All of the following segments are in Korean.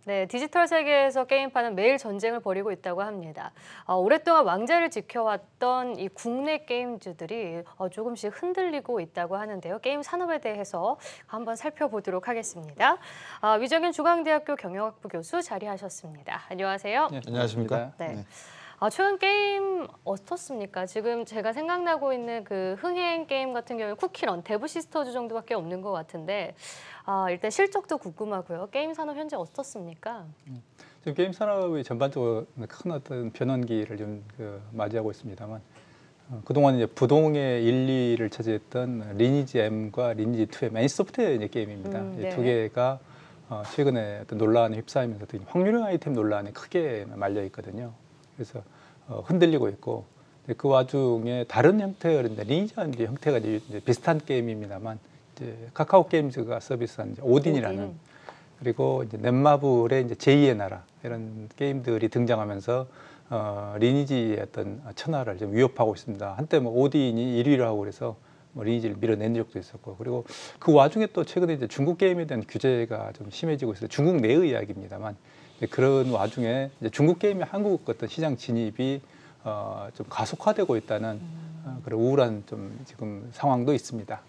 네, 디지털 세계에서 게임파는 매일 전쟁을 벌이고 있다고 합니다. 오랫동안 왕좌를 지켜왔던 이 국내 게임주들이 조금씩 흔들리고 있다고 하는데요. 게임 산업에 대해서 한번 살펴보도록 하겠습니다. 위정현 중앙대학교 경영학부 교수 자리하셨습니다. 안녕하세요. 네, 안녕하십니까? 네. 네. 최근 게임 어떻습니까? 지금 제가 생각나고 있는 그 흥행 게임 같은 경우에 쿠키런, 데브 시스터즈 정도밖에 없는 것 같은데 일단 실적도 궁금하고요. 게임 산업 현재 어떻습니까? 지금 게임 산업이 전반적으로 큰 어떤 변환기를 좀 맞이하고 있습니다만 그동안 이제 부동의 1, 2를 차지했던 리니지 M과 리니지 2M, N소프트의 이제 게임입니다. 네. 이 두 개가 최근에 어떤 논란에 휩싸이면서 확률형 아이템 논란에 크게 말려 있거든요. 그래서 흔들리고 있고 그 와중에 다른 형태의 리니지와 이제 형태가 이제 비슷한 게임입니다만 이제 카카오 게임즈가 서비스한 이제 오딘이라는 그리고 이제 넷마블의 이제 제2의 나라 이런 게임들이 등장하면서 리니지의 어떤 천하를 좀 위협하고 있습니다. 한때 뭐 오딘이 1위를 하고 그래서 뭐 리니지를 밀어낸 적도 있었고 그리고 그 와중에 또 최근에 이제 중국 게임에 대한 규제가 좀 심해지고 있어요. 중국 내의 이야기입니다만 그런 와중에 이제 중국 게임이 한국 어떤 시장 진입이 좀 가속화되고 있다는 그런 우울한 좀 지금 상황도 있습니다.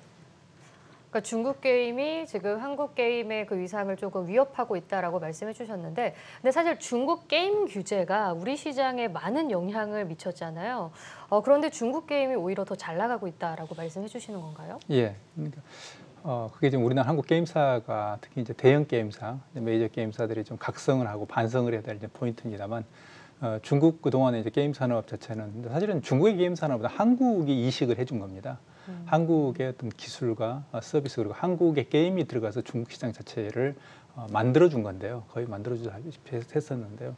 그러니까 중국 게임이 지금 한국 게임의 그 위상을 조금 위협하고 있다라고 말씀해 주셨는데, 근데 사실 중국 게임 규제가 우리 시장에 많은 영향을 미쳤잖아요. 그런데 중국 게임이 오히려 더 잘 나가고 있다라고 말씀해 주시는 건가요? 예. 그러니까 그게 지금 우리나라 한국 게임사가 특히 이제 대형 게임사, 메이저 게임사들이 좀 각성을 하고 반성을 해야 될 포인트입니다만 중국 그동안에 이제 게임 산업 자체는 사실은 중국의 게임 산업보다 한국이 이식을 해준 겁니다. 한국의 어떤 기술과 서비스 그리고 한국의 게임이 들어가서 중국 시장 자체를 만들어준 건데요. 거의 만들어주다시피 했었는데요.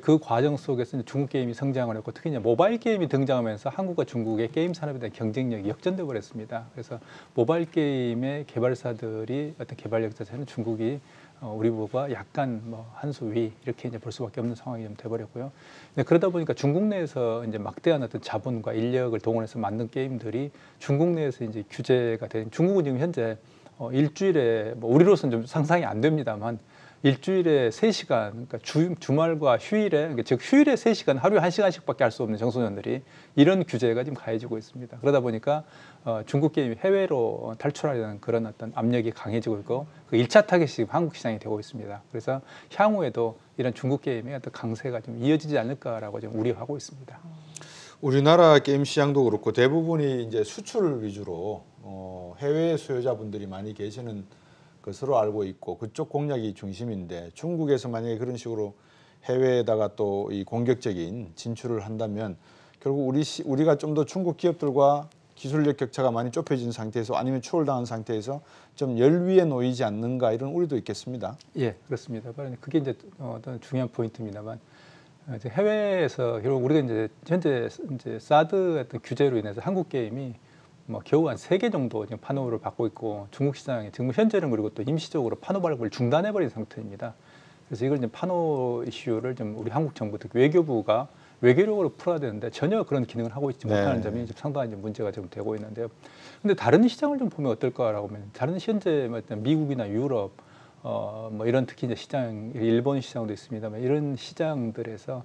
그 과정 속에서 이제 중국 게임이 성장을 했고 특히 이제 모바일 게임이 등장하면서 한국과 중국의 게임 산업에 대한 경쟁력이 역전돼 버렸습니다. 그래서 모바일 게임의 개발사들이 어떤 개발력 자체는 중국이 우리보다 약간 뭐 한 수 위 이렇게 이제 볼 수밖에 없는 상황이 좀 돼버렸고요. 그러다 보니까 중국 내에서 이제 막대한 어떤 자본과 인력을 동원해서 만든 게임들이 중국 내에서 이제 규제가 된 중국은 지금 현재 일주일에 뭐 우리로서는 좀 상상이 안 됩니다만 일주일에 3시간, 그러니까 주말과 휴일에, 그러니까 즉 휴일에 3시간, 하루에 1시간씩밖에 할 수 없는 청소년들이 이런 규제가 지금 가해지고 있습니다. 그러다 보니까 중국 게임이 해외로 탈출하려는 그런 어떤 압력이 강해지고 있고 그 1차 타겟이 지금 한국 시장이 되고 있습니다. 그래서 향후에도 이런 중국 게임의 어떤 강세가 좀 이어지지 않을까라고 좀 우려하고 있습니다. 우리나라 게임 시장도 그렇고 대부분이 이제 수출 위주로 해외 수요자분들이 많이 계시는 것으로 알고 있고 그쪽 공략이 중심인데 중국에서 만약에 그런 식으로 해외에다가 또 이 공격적인 진출을 한다면 결국 우리가 좀 더 중국 기업들과 기술력 격차가 많이 좁혀진 상태에서 아니면 추월당한 상태에서 좀 열위에 놓이지 않는가 이런 우려도 있겠습니다. 예, 그렇습니다. 그게 이제 어떤 중요한 포인트입니다만 이제 해외에서 결국 우리가 이제 현재 사드 어떤 규제로 인해서 한국 게임이 뭐 겨우 한 3개 정도 지금 판호를 받고 있고 중국 시장에 지금 현재는 그리고 또 임시적으로 판호 발급을 중단해버린 상태입니다. 그래서 이걸 이제 판호 이슈를 좀 우리 한국 정부 특히 외교부가 외교력으로 풀어야 되는데 전혀 그런 기능을 하고 있지 못하는 점이 좀 상당한 문제가 좀 되고 있는데요. 근데 다른 시장을 좀 보면 어떨까라고 하면 다른 현재 미국이나 유럽 뭐 이런 특히 이제 시장 일본 시장도 있습니다만 이런 시장들에서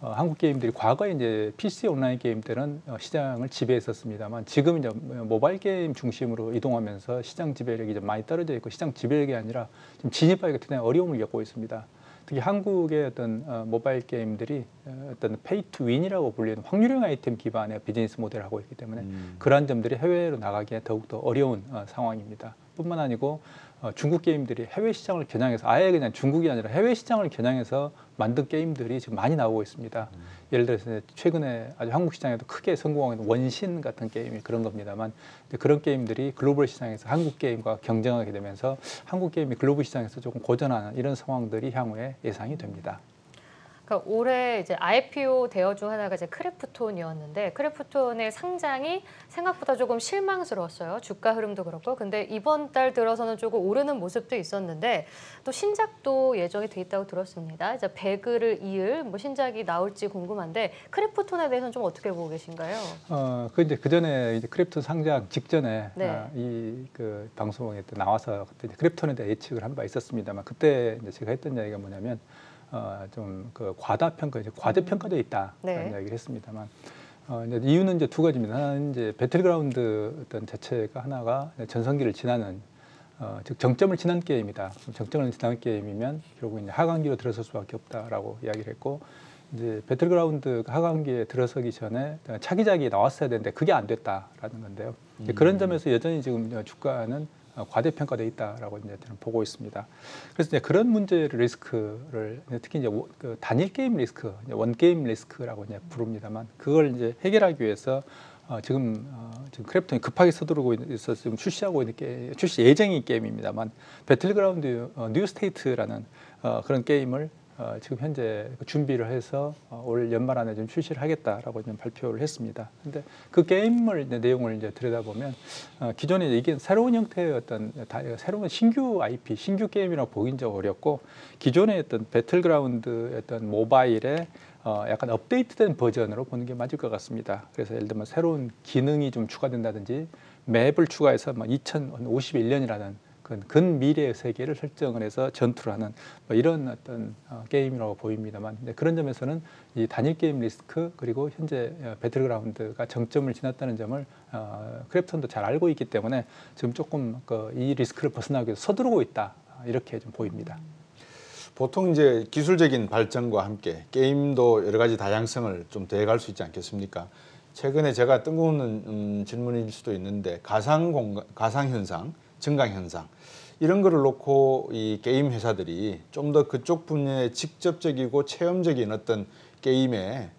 한국 게임들이 과거에 이제 PC 온라인 게임 때는 시장을 지배했었습니다만 지금 이제 모바일 게임 중심으로 이동하면서 시장 지배력이 좀 많이 떨어져 있고 시장 지배력이 아니라 지금 진입하기가 대단히 어려움을 겪고 있습니다. 특히 한국의 어떤 모바일 게임들이 어떤 페이 투 윈이라고 불리는 확률형 아이템 기반의 비즈니스 모델을 하고 있기 때문에 그러한 점들이 해외로 나가기에 더욱더 어려운 상황입니다. 뿐만 아니고 중국 게임들이 해외 시장을 겨냥해서 아예 그냥 중국이 아니라 해외 시장을 겨냥해서 만든 게임들이 지금 많이 나오고 있습니다. 예를 들어서 최근에 아주 한국 시장에도 크게 성공한 원신 같은 게임이 그런 겁니다만 그런 게임들이 글로벌 시장에서 한국 게임과 경쟁하게 되면서 한국 게임이 글로벌 시장에서 조금 고전하는 이런 상황들이 향후에 예상이 됩니다. 그러니까 올해 이제 IPO 대여 중 하나가 이제 크래프톤이었는데 크래프톤의 상장이 생각보다 조금 실망스러웠어요. 주가 흐름도 그렇고. 근데 이번 달 들어서는 조금 오르는 모습도 있었는데 또 신작도 예정이 돼 있다고 들었습니다. 이제 배그를 이을 뭐 신작이 나올지 궁금한데 크래프톤에 대해서는 좀 어떻게 보고 계신가요? 그 이제 그 전에 이제 크래프톤 상장 직전에 네. 이 그 방송에 또 나와서 그때 이제 크래프톤에 대해 예측을 한 바 있었습니다만 그때 이제 제가 했던 이야기가 뭐냐면 좀 그 과다평가, 이제 과대평가되어 있다라는 네. 이야기를 했습니다만 이제 이유는 이제 두 가지입니다. 하나는 이제 배틀그라운드 어떤 자체가 하나가 전성기를 지나는 즉 정점을 지난 게임이다. 정점을 지난 게임이면 결국 이제 하강기로 들어설 수밖에 없다라고 이야기를 했고 이제 배틀그라운드가 하강기에 들어서기 전에 차기작이 나왔어야 되는데 그게 안 됐다라는 건데요. 이제 그런 점에서 여전히 지금 주가는 과대평가돼 있다라고 이제 저는 보고 있습니다. 그래서 이제 그런 문제를 리스크를 특히 이제 그 단일 게임 리스크, 원 게임 리스크라고 이제 부릅니다만 그걸 이제 해결하기 위해서 지금 크래프톤이 급하게 서두르고 있어서 지금 출시하고 있는 출시 예정인 게임입니다만 배틀그라운드 뉴 스테이트라는 그런 게임을 지금 현재 준비를 해서 올 연말 안에 좀 출시를 하겠다라고 좀 발표를 했습니다. 근데 그 게임을 이제 내용을 이제 들여다보면 기존에 이게 새로운 형태의 어떤 새로운 신규 IP, 신규 게임이라고 보긴 좀 어렵고 기존의 어떤 배틀그라운드 어떤 모바일의 약간 업데이트된 버전으로 보는 게 맞을 것 같습니다. 그래서 예를 들면 새로운 기능이 좀 추가된다든지 맵을 추가해서 2051년이라는 근 미래의 세계를 설정을 해서 전투를 하는 뭐 이런 어떤 게임이라고 보입니다만 그런 점에서는 이 단일 게임 리스크 그리고 현재 배틀그라운드가 정점을 지났다는 점을 크래프톤도 잘 알고 있기 때문에 지금 조금 이 리스크를 벗어나기 위해서 서두르고 있다 이렇게 좀 보입니다. 보통 이제 기술적인 발전과 함께 게임도 여러 가지 다양성을 좀 더해갈 수 있지 않겠습니까? 최근에 제가 뜬금없는 질문일 수도 있는데 가상현상, 증강현상 이런 거를 놓고 이 게임 회사들이 좀 더 그쪽 분야에 직접적이고 체험적인 어떤 게임의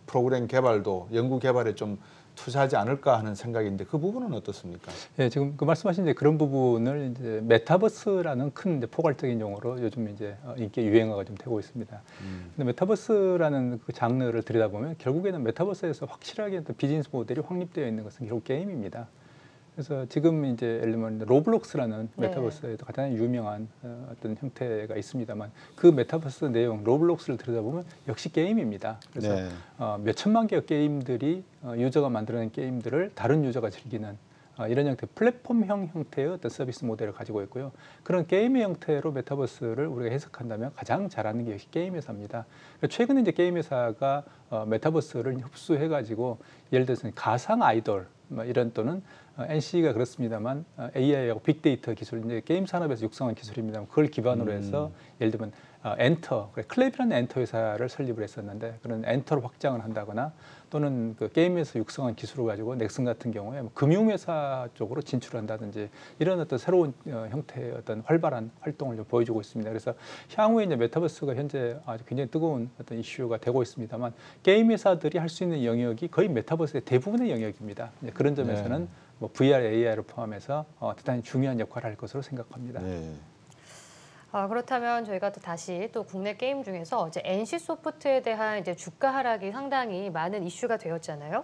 프로그램 개발도 연구 개발에 좀 투자하지 않을까 하는 생각인데 그 부분은 어떻습니까? 예, 지금 그 말씀하신 이제 그런 부분을 이제 메타버스라는 큰 이제 포괄적인 용어로 요즘 이제 인기 유행어가 좀 되고 있습니다. 근데 메타버스라는 그 장르를 들여다보면 결국에는 메타버스에서 확실하게 어떤 비즈니스 모델이 확립되어 있는 것은 결국 게임입니다. 그래서 지금 이제 예를 들면 로블록스라는 네. 메타버스에도 가장 유명한 어떤 형태가 있습니다만 그 메타버스 내용 로블록스를 들여다보면 역시 게임입니다. 그래서 네. 몇 천만 개의 게임들이 유저가 만들어낸 게임들을 다른 유저가 즐기는 이런 형태 플랫폼형 형태의 어떤 서비스 모델을 가지고 있고요. 그런 게임의 형태로 메타버스를 우리가 해석한다면 가장 잘하는 게 역시 게임 회사입니다. 최근에 이제 게임 회사가 메타버스를 흡수해가지고 예를 들어서 가상 아이돌 이런 또는 NC가 그렇습니다만 AI하고 빅데이터 기술, 이제 게임 산업에서 육성한 기술입니다. 그걸 기반으로 해서 예를 들면 엔터, 클랩이라는 엔터 회사를 설립을 했었는데 그런 엔터로 확장을 한다거나 또는 그 게임에서 육성한 기술을 가지고 넥슨 같은 경우에 금융회사 쪽으로 진출한다든지 이런 어떤 새로운 형태의 어떤 활발한 활동을 좀 보여주고 있습니다. 그래서 향후에 이제 메타버스가 현재 아주 굉장히 뜨거운 어떤 이슈가 되고 있습니다만 게임 회사들이 할 수 있는 영역이 거의 메타버스의 대부분의 영역입니다. 그런 점에서는 뭐 VR, AI를 포함해서 대단히 중요한 역할을 할 것으로 생각합니다. 네. 그렇다면 저희가 또 다시 또 국내 게임 중에서 이제 NC 소프트에 대한 이제 주가 하락이 상당히 많은 이슈가 되었잖아요.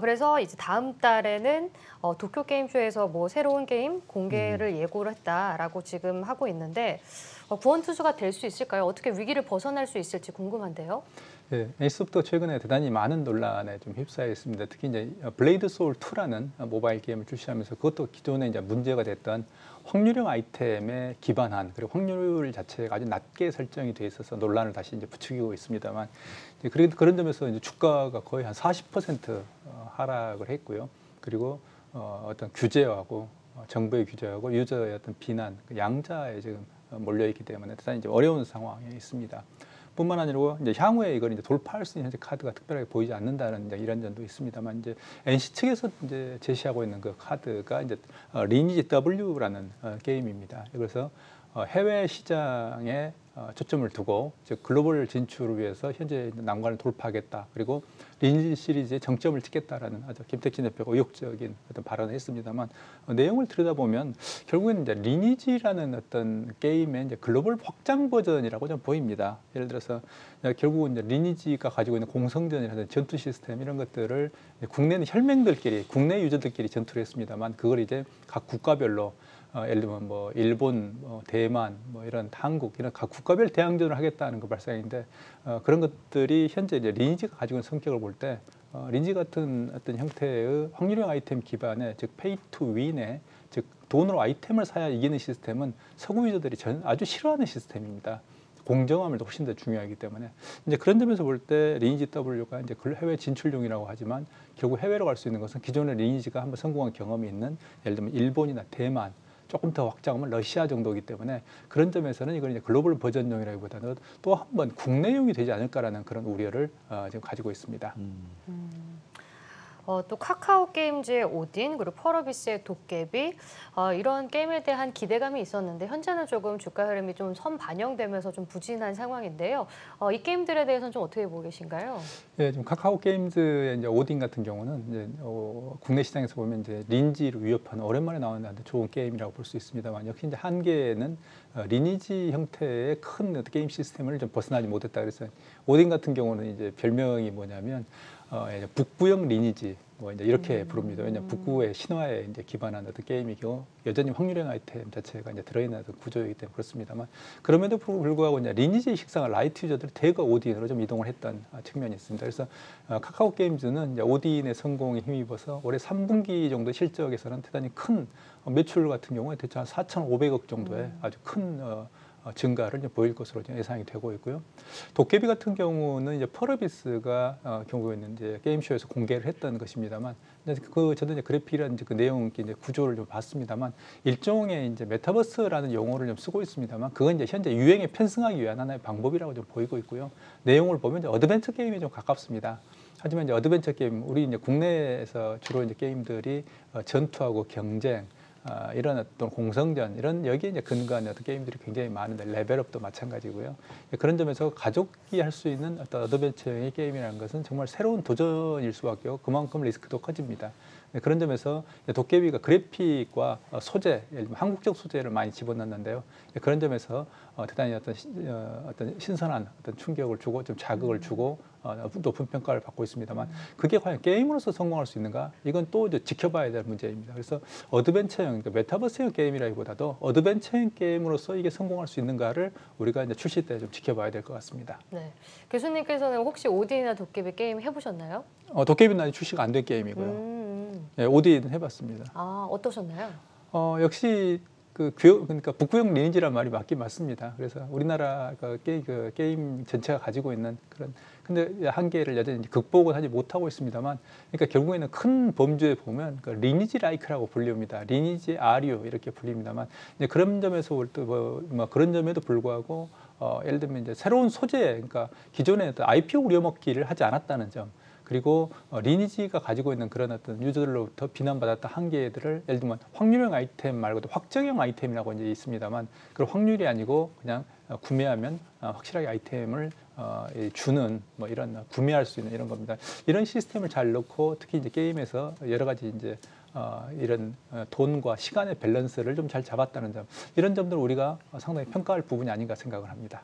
그래서 이제 다음 달에는 도쿄 게임쇼에서 뭐 새로운 게임 공개를 예고를 했다라고 지금 하고 있는데 구원투수가 될 수 있을까요? 어떻게 위기를 벗어날 수 있을지 궁금한데요. 네, NC소프트가 최근에 대단히 많은 논란에 좀 휩싸여 있습니다. 특히 이제 블레이드 소울 2라는 모바일 게임을 출시하면서 그것도 기존에 이제 문제가 됐던 확률형 아이템에 기반한 그리고 확률 자체가 아주 낮게 설정이 돼 있어서 논란을 다시 이제 부추기고 있습니다만 그런 점에서 이제 주가가 거의 한 40% 하락을 했고요. 그리고 어떤 규제하고 정부의 규제하고 유저의 어떤 비난 양자에 지금 몰려 있기 때문에 대단히 이제 어려운 상황에 있습니다. 뿐만 아니라 이제 향후에 이걸 이제 돌파할 수 있는 현재 카드가 특별하게 보이지 않는다는 이제 이런 점도 있습니다만 이제 NC 측에서 이제 제시하고 있는 그 카드가 이제 리니지 W라는 게임입니다. 그래서 해외 시장에 초점을 두고 즉 글로벌 진출을 위해서 현재 난관을 돌파하겠다. 그리고 리니지 시리즈에 정점을 찍겠다라는 아주 김택진 대표가 의욕적인 어떤 발언을 했습니다만 내용을 들여다보면 결국에는 이제 리니지라는 어떤 게임의 이제 글로벌 확장 버전이라고 좀 보입니다. 예를 들어서 결국은 이제 리니지가 가지고 있는 공성전이라든지 전투 시스템 이런 것들을 국내는 혈맹들끼리 국내 유저들끼리 전투를 했습니다만 그걸 이제 각 국가별로 예를 들면 뭐 일본, 대만, 뭐 이런 한국 이런 각 국가별 대항전을 하겠다는 그 발상인데 그런 것들이 현재 이제 리니지가 가지고 있는 성격을 볼 때 리니지 같은 어떤 형태의 확률형 아이템 기반의 즉 페이 투 윈의 즉 돈으로 아이템을 사야 이기는 시스템은 서구 유저들이 아주 싫어하는 시스템입니다. 공정함을 훨씬 더 중요하기 때문에 이제 그런 점에서 볼 때 리니지 W가 이제 해외 진출용이라고 하지만 결국 해외로 갈 수 있는 것은 기존의 리니지가 한번 성공한 경험이 있는 예를 들면 일본이나 대만 조금 더 확장하면 러시아 정도이기 때문에 그런 점에서는 이걸 이제 글로벌 버전용이라기보다는 또 한 번 국내용이 되지 않을까라는 그런 우려를 지금 가지고 있습니다. 또 카카오 게임즈의 오딘 그리고 펄어비스의 도깨비 이런 게임에 대한 기대감이 있었는데 현재는 조금 주가 흐름이 좀 선반영되면서 좀 부진한 상황인데요. 이 게임들에 대해서는 좀 어떻게 보고 계신가요? 예, 지금 카카오 게임즈의 이제 오딘 같은 경우는 이제 국내 시장에서 보면 이제 리니지를 위협하는 오랜만에 나오는 아주 좋은 게임이라고 볼 수 있습니다만 역시 이제 한계는 리니지 형태의 큰 게임 시스템을 좀 벗어나지 못했다. 그래서 오딘 같은 경우는 이제 별명이 뭐냐면 북부형 리니지 뭐 이제 이렇게 부릅니다. 왜냐하면 북부의 신화에 이제 기반한 어떤 게임이고 여전히 확률형 아이템 자체가 이제 들어있는 어떤 구조이기 때문에 그렇습니다만 그럼에도 불구하고 이제 리니지 식상을 라이트 유저들이 대거 오딘으로 좀 이동을 했던 측면이 있습니다. 그래서 카카오 게임즈는 이제 오딘의 성공에 힘입어서 올해 3분기 정도 실적에서는 대단히 큰 매출 같은 경우에 대체 한 4,500억 정도의 아주 큰 증가를 이제 보일 것으로 예상이 되고 있고요. 도깨비 같은 경우는 이제 펄어비스가 경우에는 이제 게임쇼에서 공개를 했던 것입니다만, 저도 이제 그래픽이라든지 그 내용 이제 구조를 좀 봤습니다만 일종의 이제 메타버스라는 용어를 좀 쓰고 있습니다만 그건 이제 현재 유행에 편승하기 위한 하나의 방법이라고 좀 보이고 있고요. 내용을 보면 이제 어드벤처 게임에 좀 가깝습니다. 하지만 이제 어드벤처 게임 우리 이제 국내에서 주로 이제 게임들이 전투하고 경쟁 이런 어떤 공성전 이런 여기에 이제 근거한 어떤 게임들이 굉장히 많은데 레벨업도 마찬가지고요. 그런 점에서 가족이 할 수 있는 어떤 어드벤처형의 게임이라는 것은 정말 새로운 도전일 수밖에 없고 그만큼 리스크도 커집니다. 그런 점에서 도깨비가 그래픽과 소재, 예를 들면 한국적 소재를 많이 집어넣는데요. 그런 점에서 대단히 어떤 신선한 어떤 충격을 주고 좀 자극을 주고 높은 평가를 받고 있습니다만 그게 과연 게임으로서 성공할 수 있는가? 이건 또 이제 지켜봐야 될 문제입니다. 그래서 어드벤처형, 그러니까 메타버스형 게임이라기보다도 어드벤처형 게임으로서 이게 성공할 수 있는가를 우리가 이제 출시 때 좀 지켜봐야 될 것 같습니다. 네, 교수님께서는 혹시 오딘이나 도깨비 게임 해보셨나요? 도깨비는 아직 출시가 안 된 게임이고요. 네, 오딘 해봤습니다. 어떠셨나요? 역시 그러니까 북구형 리니지란 말이 맞긴 맞습니다. 그래서 우리나라 게임 전체가 가지고 있는 그런 근데 한계를 여전히 극복은 하지 못하고 있습니다만, 그러니까 결국에는 큰 범주에 보면 리니지 라이크라고 불립니다. 리니지 아류 이렇게 불립니다만, 이제 그런 점에서 올 때 뭐 그런 점에도 불구하고 예를 들면 이제 새로운 소재, 그러니까 기존의 어떤 IP 우려먹기를 하지 않았다는 점. 그리고 리니지가 가지고 있는 그런 어떤 유저들로부터 비난받았던 한계들을 예를 들면 확률형 아이템 말고도 확정형 아이템이라고 이제 있습니다만 그런 확률이 아니고 그냥 구매하면 확실하게 아이템을 주는 뭐 이런 구매할 수 있는 이런 겁니다. 이런 시스템을 잘 넣고 특히 이제 게임에서 여러 가지 이제 이런 돈과 시간의 밸런스를 좀 잘 잡았다는 점, 이런 점들을 우리가 상당히 평가할 부분이 아닌가 생각을 합니다.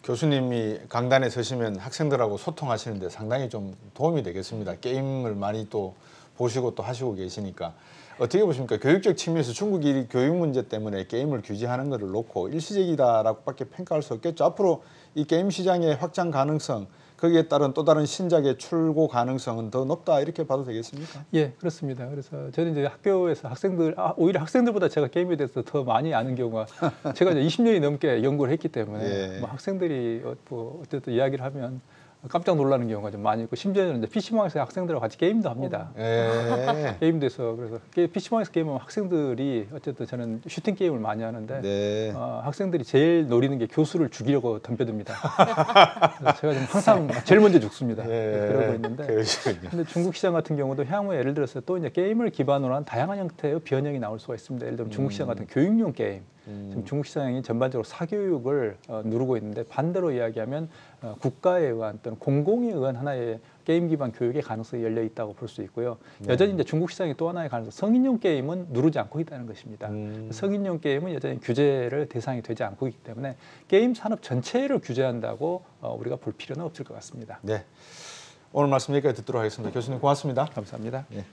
교수님이 강단에 서시면 학생들하고 소통하시는데 상당히 좀 도움이 되겠습니다. 게임을 많이 또 보시고 또 하시고 계시니까 어떻게 보십니까? 교육적 측면에서 중국이 교육 문제 때문에 게임을 규제하는 것을 놓고 일시적이다라고밖에 평가할 수 없겠죠. 앞으로 이 게임 시장의 확장 가능성, 거기에 따른 또 다른 신작의 출고 가능성은 더 높다 이렇게 봐도 되겠습니까? 예, 그렇습니다. 그래서 저는 이제 학교에서 오히려 학생들보다 제가 게임에 대해서 더 많이 아는 경우가 제가 이제 20년이 넘게 연구를 했기 때문에 예. 뭐 학생들이 어쨌든 이야기를 하면 깜짝 놀라는 경우가 좀 많이 있고 심지어는 이제 PC방에서 학생들하고 같이 게임도 합니다. 예. 게임도 그래서 PC방에서 게임하면 학생들이 어쨌든 저는 슈팅 게임을 많이 하는데 네. 학생들이 제일 노리는 게 교수를 죽이려고 덤벼듭니다. 그래서 제가 좀 항상 제일 먼저 죽습니다. 예. 그러고 있는데 근데 중국 시장 같은 경우도 향후에 예를 들어서 또 이제 게임을 기반으로 한 다양한 형태의 변형이 나올 수가 있습니다. 예를 들면 중국 시장 같은 교육용 게임 지금 중국 시장이 전반적으로 사교육을 누르고 있는데 반대로 이야기하면 국가에 의한 또는 공공에 의한 하나의 게임 기반 교육의 가능성이 열려 있다고 볼 수 있고요. 여전히 이제 중국 시장이 또 하나의 가능성, 성인용 게임은 누르지 않고 있다는 것입니다. 성인용 게임은 여전히 규제를 대상이 되지 않고 있기 때문에 게임 산업 전체를 규제한다고 우리가 볼 필요는 없을 것 같습니다. 네. 오늘 말씀 여기까지 듣도록 하겠습니다. 교수님 고맙습니다. 감사합니다. 네.